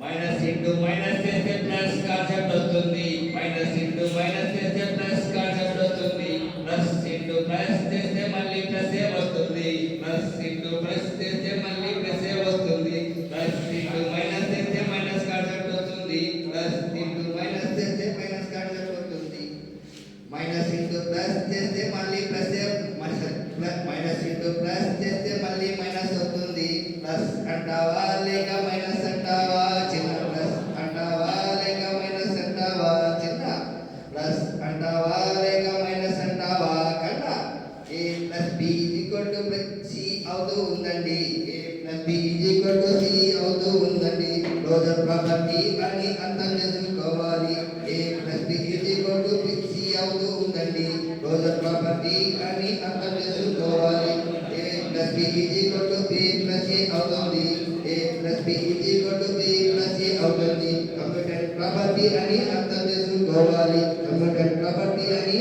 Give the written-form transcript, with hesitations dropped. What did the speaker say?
Minus into minus చేస్తే plus concept వస్తుంది. Minus into minus చేస్తే ప్లస్ కాన్సెప్ట్ వస్తుంది. ప్లస్ ఇంటూ ప్లస్ చేస్తే మళ్ళీ ప్లస్ ఏ వస్తుంది. ప్లస్ ఇంటూ ప్లస్ చేస్తే మళ్ళీ ప్లస్ ఏ వస్తుంది. ప్లస్ ఇంటూ మైనస్ చేస్తే మైనస్ కాన్సెప్ట్ వస్తుంది. ప్లస్ ఇంటూ మైనస్ చేస్తే మైనస్ కాన్సెప్ట్ వస్తుంది. మైనస్ ఇంటూ ప్లస్ చేస్తే మళ్ళీ ప్లస్ ఏ మైనస్ ఇంటూ ప్లస్ చేస్తే మళ్ళీ మైనస్ వస్తుంది. ప్లస్ అంటావా లేక మైనస్ అంటావా చిన్న? ప్లస్ అంటావా లేక మైనస్ అంటావా చిన్న? ప్లస్ అంటావా లేక మైనస్ అంటావా కన్నా? A plus B equal to C అవుతూ ఉందండి. A plus B equal to C అవుతూ ఉందండి. క్లోజర్ ప్రాపర్టీ అని అర్థం చేసుకోవాలి. A plus B equal to C అవుతూ ఉందండి. క్లోజర్ ప్రాపర్టీ అని అర్థం చేసుకోవాలి. A plus B equal to B plus A అవుతుంది. A plus B equal to B plus A అవుతుంది. కంప్యూటర్ ప్రాపర్టీ అని అర్థం చేసుకోవాలి. కంప్యూటర్ ప్రాపర్టీ అని